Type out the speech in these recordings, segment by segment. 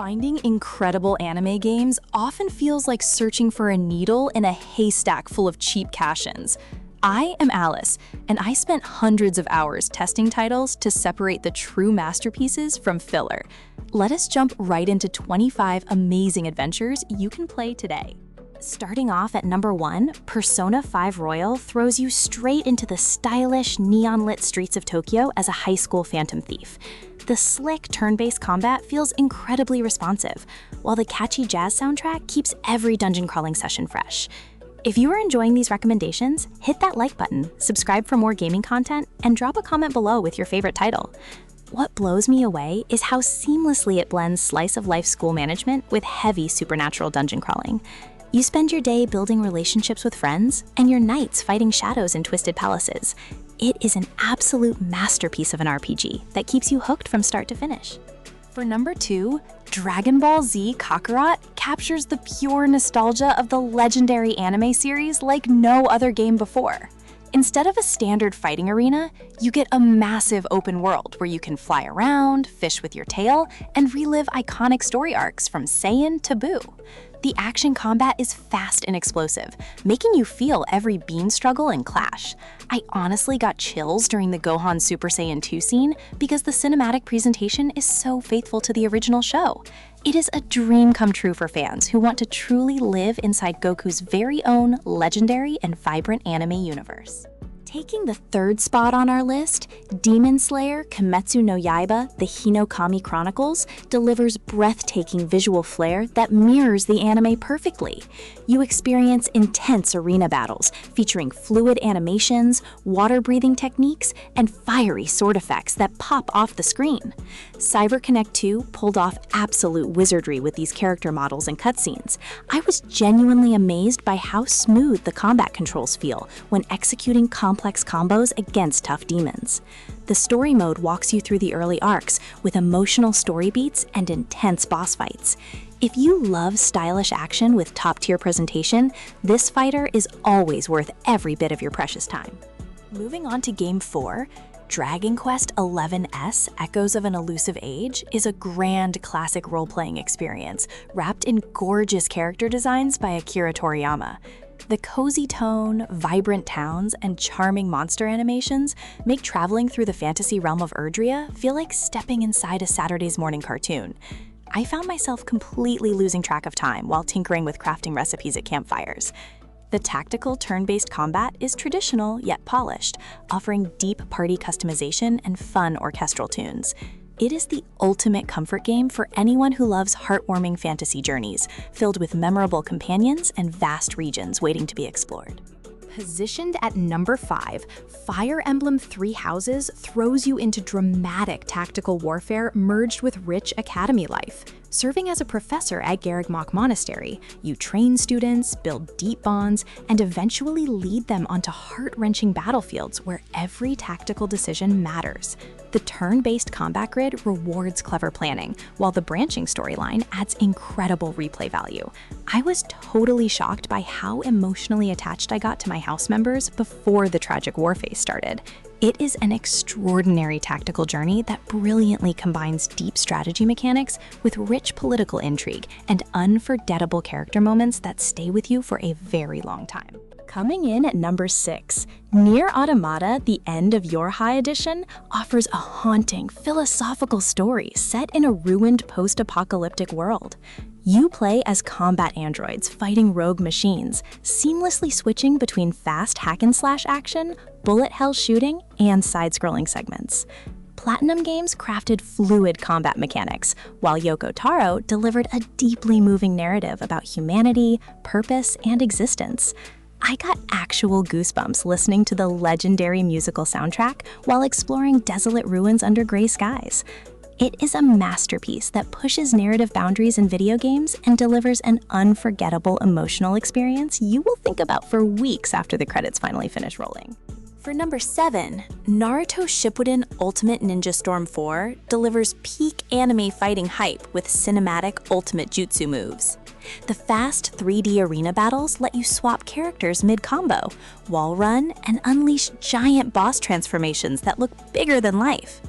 Finding incredible anime games often feels like searching for a needle in a haystack full of cheap cash-ins. I am Alice, and I spent hundreds of hours testing titles to separate the true masterpieces from filler. Let us jump right into 25 amazing adventures you can play today. Starting off at number 1, Persona 5 Royal throws you straight into the stylish, neon-lit streets of Tokyo as a high school phantom thief. The slick, turn-based combat feels incredibly responsive, while the catchy jazz soundtrack keeps every dungeon-crawling session fresh. If you are enjoying these recommendations, hit that like button, subscribe for more gaming content, and drop a comment below with your favorite title. What blows me away is how seamlessly it blends slice-of-life school management with heavy supernatural dungeon crawling. You spend your day building relationships with friends, and your nights fighting shadows in twisted palaces. It is an absolute masterpiece of an RPG that keeps you hooked from start to finish. For number 2, Dragon Ball Z Kakarot captures the pure nostalgia of the legendary anime series like no other game before. Instead of a standard fighting arena, you get a massive open world where you can fly around, fish with your tail, and relive iconic story arcs from Saiyan to Buu. The action combat is fast and explosive, making you feel every beam struggle and clash. I honestly got chills during the Gohan Super Saiyan 2 scene because the cinematic presentation is so faithful to the original show. It is a dream come true for fans who want to truly live inside Goku's very own legendary and vibrant anime universe. Taking the 3rd spot on our list, Demon Slayer Kimetsu no Yaiba, the Hinokami Chronicles, delivers breathtaking visual flair that mirrors the anime perfectly. You experience intense arena battles featuring fluid animations, water-breathing techniques, and fiery sword effects that pop off the screen. CyberConnect 2 pulled off absolute wizardry with these character models and cutscenes. I was genuinely amazed by how smooth the combat controls feel when executing complex combos against tough demons. The story mode walks you through the early arcs with emotional story beats and intense boss fights. If you love stylish action with top-tier presentation, this fighter is always worth every bit of your precious time. Moving on to Game 4, Dragon Quest XI's Echoes of an Elusive Age is a grand classic role-playing experience wrapped in gorgeous character designs by Akira Toriyama. The cozy tone, vibrant towns, and charming monster animations make traveling through the fantasy realm of YoRHa feel like stepping inside a Saturday's morning cartoon. I found myself completely losing track of time while tinkering with crafting recipes at campfires. The tactical turn-based combat is traditional yet polished, offering deep party customization and fun orchestral tunes. It is the ultimate comfort game for anyone who loves heartwarming fantasy journeys, filled with memorable companions and vast regions waiting to be explored. Positioned at number 5, Fire Emblem Three Houses throws you into dramatic tactical warfare merged with rich academy life. Serving as a professor at Garrigmach Monastery, you train students, build deep bonds, and eventually lead them onto heart-wrenching battlefields where every tactical decision matters. The turn-based combat grid rewards clever planning, while the branching storyline adds incredible replay value. I was totally shocked by how emotionally attached I got to my house members before the tragic war phase started. It is an extraordinary tactical journey that brilliantly combines deep strategy mechanics with rich political intrigue and unforgettable character moments that stay with you for a very long time. Coming in at number 6, NieR Automata, the End of YoRHa edition, offers a haunting, philosophical story set in a ruined post-apocalyptic world. You play as combat androids fighting rogue machines, seamlessly switching between fast hack-and-slash action, bullet hell shooting, and side-scrolling segments. Platinum Games crafted fluid combat mechanics, while Yoko Taro delivered a deeply moving narrative about humanity, purpose, and existence. I got actual goosebumps listening to the legendary musical soundtrack while exploring desolate ruins under gray skies. It is a masterpiece that pushes narrative boundaries in video games and delivers an unforgettable emotional experience you will think about for weeks after the credits finally finish rolling. For number 7, Naruto Shippuden Ultimate Ninja Storm 4 delivers peak anime fighting hype with cinematic ultimate jutsu moves. The fast 3D arena battles let you swap characters mid-combo, wall run, and unleash giant boss transformations that look bigger than life.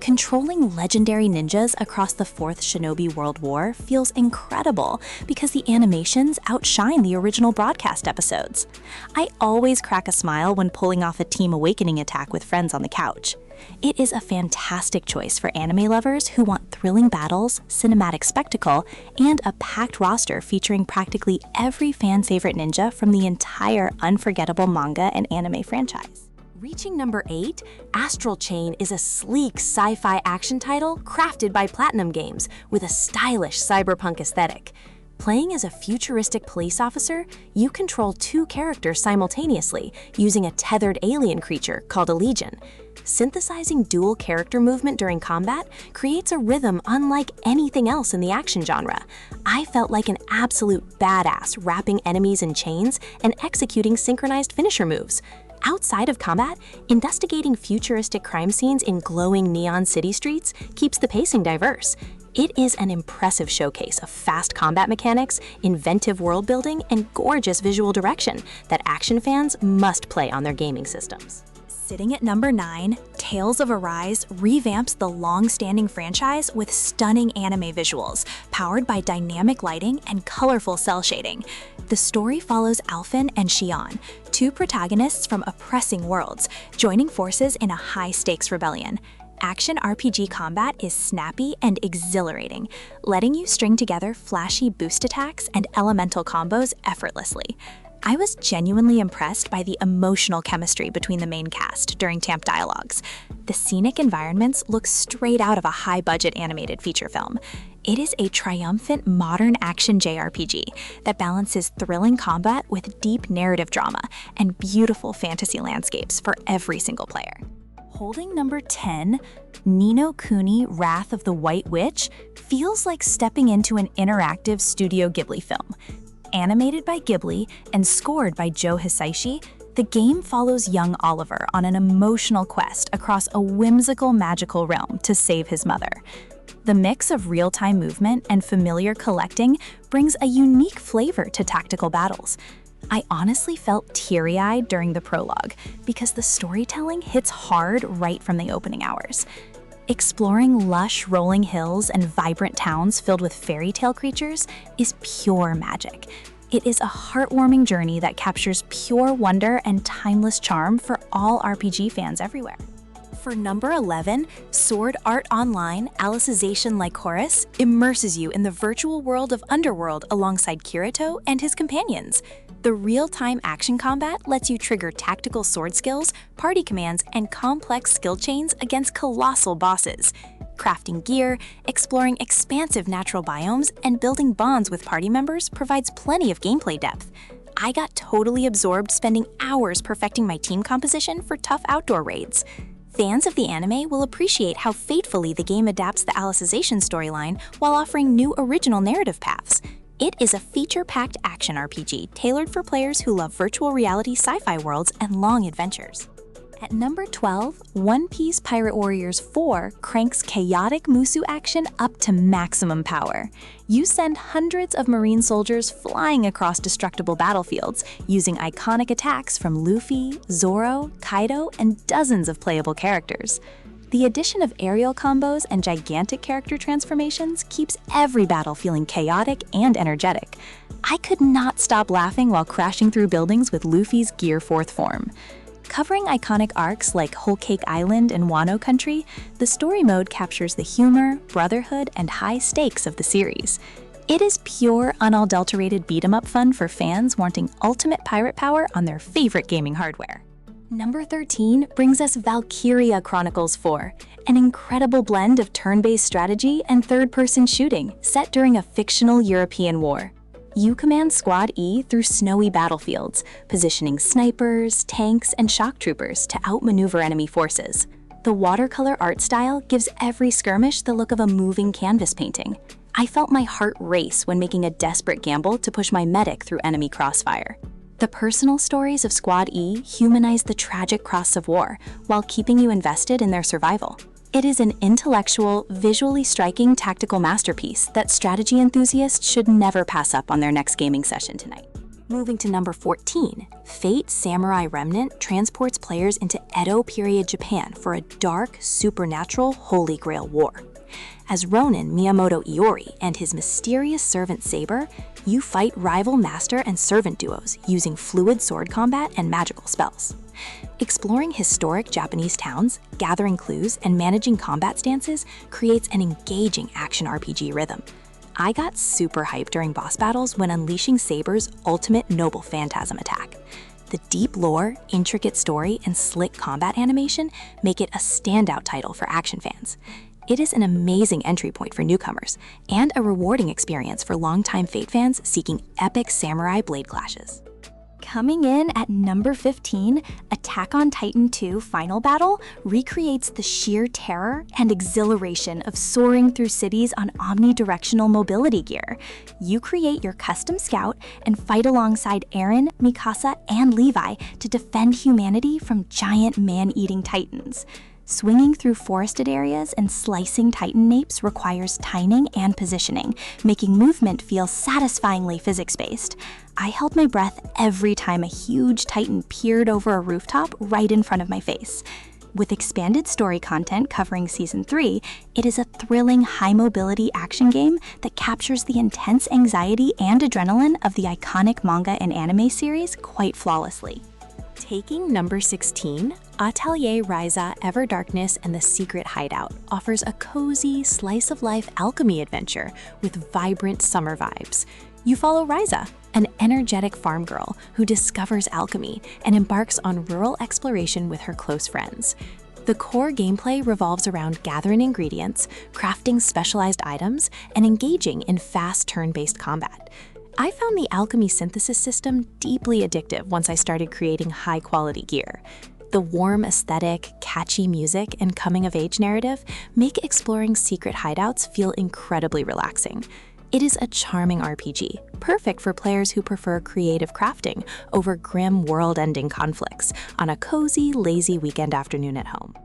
Controlling legendary ninjas across the 4th Shinobi World War feels incredible because the animations outshine the original broadcast episodes. I always crack a smile when pulling off a Team Awakening attack with friends on the couch. It is a fantastic choice for anime lovers who want thrilling battles, cinematic spectacle, and a packed roster featuring practically every fan-favorite ninja from the entire unforgettable manga and anime franchise. Reaching number 8, Astral Chain is a sleek sci-fi action title crafted by Platinum Games with a stylish cyberpunk aesthetic. Playing as a futuristic police officer, you control 2 characters simultaneously using a tethered alien creature called a Legion. Synthesizing dual character movement during combat creates a rhythm unlike anything else in the action genre. I felt like an absolute badass wrapping enemies in chains and executing synchronized finisher moves. Outside of combat, investigating futuristic crime scenes in glowing neon city streets keeps the pacing diverse. It is an impressive showcase of fast combat mechanics, inventive world building, and gorgeous visual direction that action fans must play on their gaming systems. Sitting at number 9, Tales of Arise revamps the long-standing franchise with stunning anime visuals, powered by dynamic lighting and colorful cell shading. The story follows Alphen and Xion, 2 protagonists from oppressing worlds, joining forces in a high-stakes rebellion. Action RPG combat is snappy and exhilarating, letting you string together flashy boost attacks and elemental combos effortlessly. I was genuinely impressed by the emotional chemistry between the main cast during TAMP dialogues. The scenic environments look straight out of a high-budget animated feature film. It is a triumphant modern action JRPG that balances thrilling combat with deep narrative drama and beautiful fantasy landscapes for every single player. Holding number 10, Ni no Kuni: Wrath of the White Witch feels like stepping into an interactive Studio Ghibli film. Animated by Ghibli and scored by Joe Hisaishi, the game follows young Oliver on an emotional quest across a whimsical magical realm to save his mother. The mix of real-time movement and familiar collecting brings a unique flavor to tactical battles. I honestly felt teary-eyed during the prologue because the storytelling hits hard right from the opening hours. Exploring lush, rolling hills and vibrant towns filled with fairytale creatures is pure magic. It is a heartwarming journey that captures pure wonder and timeless charm for all RPG fans everywhere. For number 11, Sword Art Online Alicization Lycoris immerses you in the virtual world of Underworld alongside Kirito and his companions. The real-time action combat lets you trigger tactical sword skills, party commands, and complex skill chains against colossal bosses. Crafting gear, exploring expansive natural biomes, and building bonds with party members provides plenty of gameplay depth. I got totally absorbed spending hours perfecting my team composition for tough outdoor raids. Fans of the anime will appreciate how faithfully the game adapts the Alicization storyline while offering new original narrative paths. It is a feature-packed action RPG tailored for players who love virtual reality sci-fi worlds and long adventures. At number 12, One Piece Pirate Warriors 4 cranks chaotic Musu action up to maximum power. You send hundreds of marine soldiers flying across destructible battlefields, using iconic attacks from Luffy, Zoro, Kaido, and dozens of playable characters. The addition of aerial combos and gigantic character transformations keeps every battle feeling chaotic and energetic. I could not stop laughing while crashing through buildings with Luffy's Gear 4th form. Covering iconic arcs like Whole Cake Island and Wano Country, the story mode captures the humor, brotherhood, and high stakes of the series. It is pure, unadulterated beat-em-up fun for fans wanting ultimate pirate power on their favorite gaming hardware. Number 13 brings us Valkyria Chronicles 4, an incredible blend of turn-based strategy and third-person shooting set during a fictional European war. You command Squad E through snowy battlefields, positioning snipers, tanks, and shock troopers to outmaneuver enemy forces. The watercolor art style gives every skirmish the look of a moving canvas painting. I felt my heart race when making a desperate gamble to push my medic through enemy crossfire. The personal stories of Squad E humanize the tragic costs of war while keeping you invested in their survival. It is an intellectual, visually striking tactical masterpiece that strategy enthusiasts should never pass up on their next gaming session tonight. Moving to number 14, Fate Samurai Remnant transports players into Edo period Japan for a dark, supernatural Holy Grail war. As Ronin Miyamoto Iori and his mysterious servant Saber, you fight rival master and servant duos using fluid sword combat and magical spells. Exploring historic Japanese towns, gathering clues, and managing combat stances creates an engaging action RPG rhythm. I got super hyped during boss battles when unleashing Saber's ultimate noble phantasm attack. The deep lore, intricate story, and slick combat animation make it a standout title for action fans. It is an amazing entry point for newcomers, and a rewarding experience for longtime Fate fans seeking epic samurai blade clashes. Coming in at number 15, Attack on Titan 2 Final Battle recreates the sheer terror and exhilaration of soaring through cities on omnidirectional mobility gear. You create your custom scout and fight alongside Eren, Mikasa, and Levi to defend humanity from giant man-eating titans. Swinging through forested areas and slicing titan napes requires timing and positioning, making movement feel satisfyingly physics-based. I held my breath every time a huge titan peered over a rooftop right in front of my face. With expanded story content covering Season 3, it is a thrilling high-mobility action game that captures the intense anxiety and adrenaline of the iconic manga and anime series quite flawlessly. Taking number 16, Atelier Ryza Ever Darkness and the Secret Hideout offers a cozy, slice-of-life alchemy adventure with vibrant summer vibes. You follow Ryza, an energetic farm girl who discovers alchemy and embarks on rural exploration with her close friends. The core gameplay revolves around gathering ingredients, crafting specialized items, and engaging in fast turn-based combat. I found the alchemy synthesis system deeply addictive once I started creating high-quality gear. The warm aesthetic, catchy music, and coming-of-age narrative make exploring secret hideouts feel incredibly relaxing. It is a charming RPG, perfect for players who prefer creative crafting over grim world-ending conflicts on a cozy, lazy weekend afternoon at home.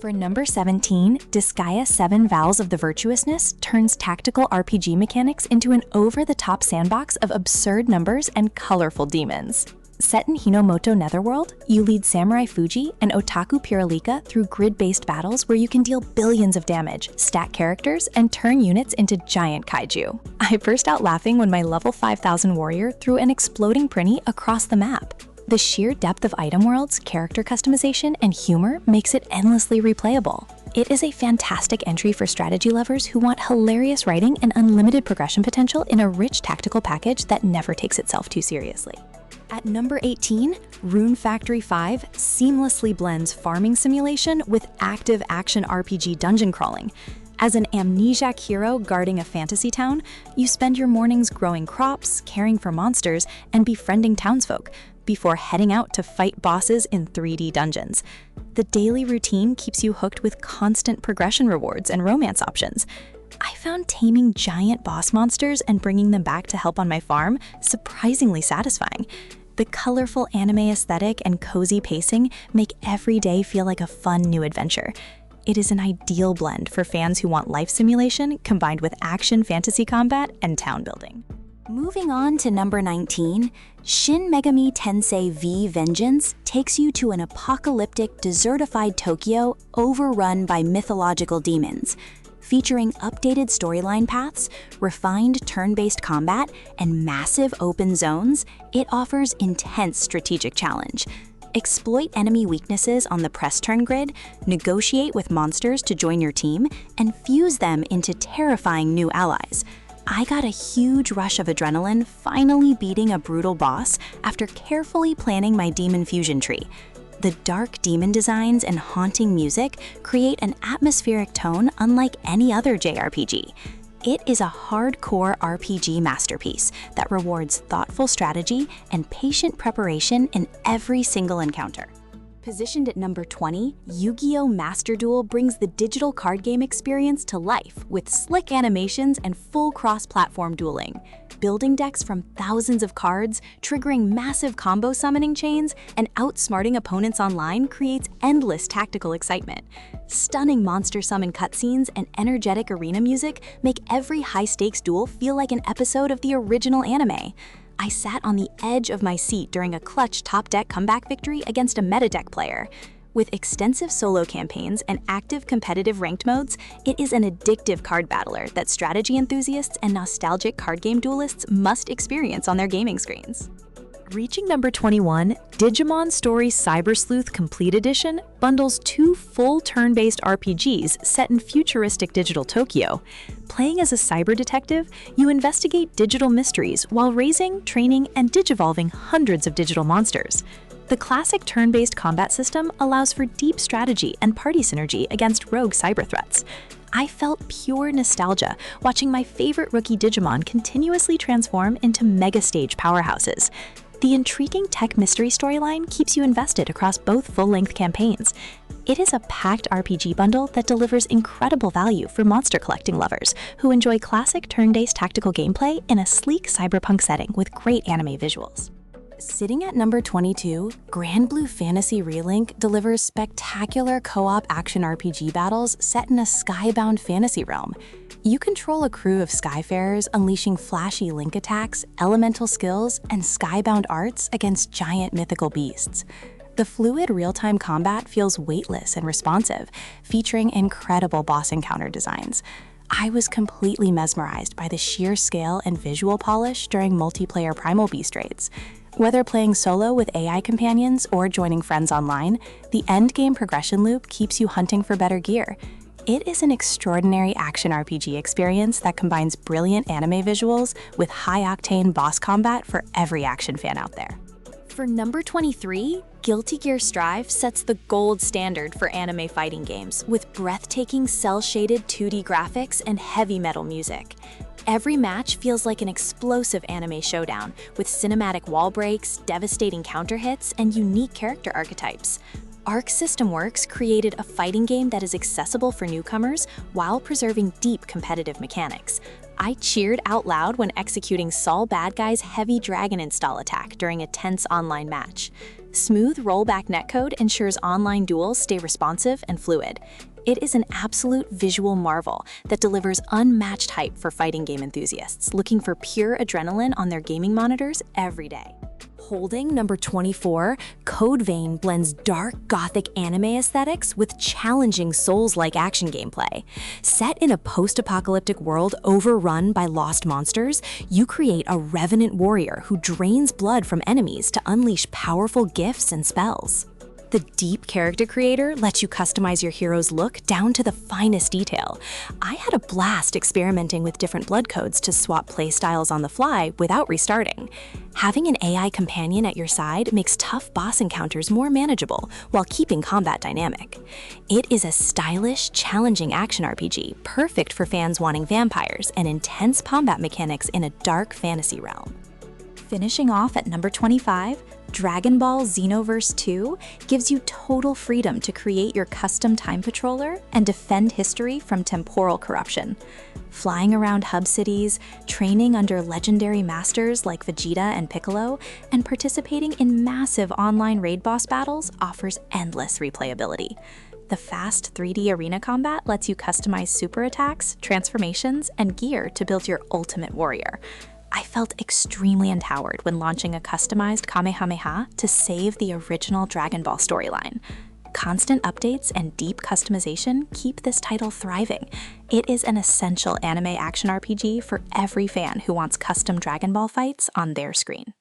For number 17, Disgaea 7 Vows of the Virtuousness turns tactical RPG mechanics into an over-the-top sandbox of absurd numbers and colorful demons. Set in Hinomoto Netherworld, you lead Samurai Fuji and Otaku Puralika through grid-based battles where you can deal billions of damage, stack characters, and turn units into giant kaiju. I burst out laughing when my level 5000 warrior threw an exploding prinny across the map. The sheer depth of item worlds, character customization, and humor makes it endlessly replayable. It is a fantastic entry for strategy lovers who want hilarious writing and unlimited progression potential in a rich tactical package that never takes itself too seriously. At number 18, Rune Factory 5 seamlessly blends farming simulation with active action RPG dungeon crawling. As an amnesiac hero guarding a fantasy town, you spend your mornings growing crops, caring for monsters, and befriending townsfolk, before heading out to fight bosses in 3D dungeons. The daily routine keeps you hooked with constant progression rewards and romance options. I found taming giant boss monsters and bringing them back to help on my farm surprisingly satisfying. The colorful anime aesthetic and cozy pacing make every day feel like a fun new adventure. It is an ideal blend for fans who want life simulation combined with action fantasy combat and town building. Moving on to number 19, Shin Megami Tensei V Vengeance takes you to an apocalyptic, desertified Tokyo overrun by mythological demons. Featuring updated storyline paths, refined turn-based combat, and massive open zones, it offers intense strategic challenge. Exploit enemy weaknesses on the press turn grid, negotiate with monsters to join your team, and fuse them into terrifying new allies. I got a huge rush of adrenaline finally beating a brutal boss after carefully planning my demon fusion tree. The dark demon designs and haunting music create an atmospheric tone unlike any other JRPG. It is a hardcore RPG masterpiece that rewards thoughtful strategy and patient preparation in every single encounter. Positioned at number 20, Yu-Gi-Oh! Master Duel brings the digital card game experience to life with slick animations and full cross-platform dueling. Building decks from thousands of cards, triggering massive combo summoning chains, and outsmarting opponents online creates endless tactical excitement. Stunning monster summon cutscenes and energetic arena music make every high-stakes duel feel like an episode of the original anime. I sat on the edge of my seat during a clutch top-deck comeback victory against a meta-deck player. With extensive solo campaigns and active competitive ranked modes, it is an addictive card battler that strategy enthusiasts and nostalgic card game duelists must experience on their gaming screens. Reaching number 21, Digimon Story Cyber Sleuth Complete Edition bundles 2 full turn-based RPGs set in futuristic digital Tokyo. Playing as a cyber detective, you investigate digital mysteries while raising, training, and digivolving hundreds of digital monsters. The classic turn-based combat system allows for deep strategy and party synergy against rogue cyber threats. I felt pure nostalgia watching my favorite rookie Digimon continuously transform into mega-stage powerhouses. The intriguing tech mystery storyline keeps you invested across both full-length campaigns. It is a packed RPG bundle that delivers incredible value for monster collecting lovers who enjoy classic turn-based tactical gameplay in a sleek cyberpunk setting with great anime visuals. Sitting at number 22, Grand Blue Fantasy Relink delivers spectacular co-op action RPG battles set in a skybound fantasy realm. You control a crew of Skyfarers unleashing flashy link attacks, elemental skills, and skybound arts against giant mythical beasts. The fluid real-time combat feels weightless and responsive, featuring incredible boss encounter designs. I was completely mesmerized by the sheer scale and visual polish during multiplayer Primal Beast raids. Whether playing solo with AI companions or joining friends online, the endgame progression loop keeps you hunting for better gear. It is an extraordinary action RPG experience that combines brilliant anime visuals with high-octane boss combat for every action fan out there. For number 23, Guilty Gear Strive sets the gold standard for anime fighting games with breathtaking cel-shaded 2D graphics and heavy metal music. Every match feels like an explosive anime showdown with cinematic wall breaks, devastating counter hits, and unique character archetypes. Arc System Works created a fighting game that is accessible for newcomers while preserving deep competitive mechanics. I cheered out loud when executing Sol Badguy's heavy dragon install attack during a tense online match. Smooth rollback netcode ensures online duels stay responsive and fluid. It is an absolute visual marvel that delivers unmatched hype for fighting game enthusiasts looking for pure adrenaline on their gaming monitors every day. Holding number 24, Code Vein blends dark gothic anime aesthetics with challenging Souls-like action gameplay. Set in a post-apocalyptic world overrun by lost monsters, you create a revenant warrior who drains blood from enemies to unleash powerful gifts and spells. The deep character creator lets you customize your hero's look down to the finest detail. I had a blast experimenting with different blood codes to swap playstyles on the fly without restarting. Having an AI companion at your side makes tough boss encounters more manageable while keeping combat dynamic. It is a stylish, challenging action RPG, perfect for fans wanting vampires and intense combat mechanics in a dark fantasy realm. Finishing off at number 25, Dragon Ball Xenoverse 2 gives you total freedom to create your custom time patroller and defend history from temporal corruption. Flying around hub cities, training under legendary masters like Vegeta and Piccolo, and participating in massive online raid boss battles offers endless replayability. The fast 3D arena combat lets you customize super attacks, transformations, and gear to build your ultimate warrior. I felt extremely empowered when launching a customized Kamehameha to save the original Dragon Ball storyline. Constant updates and deep customization keep this title thriving. It is an essential anime action RPG for every fan who wants custom Dragon Ball fights on their screen.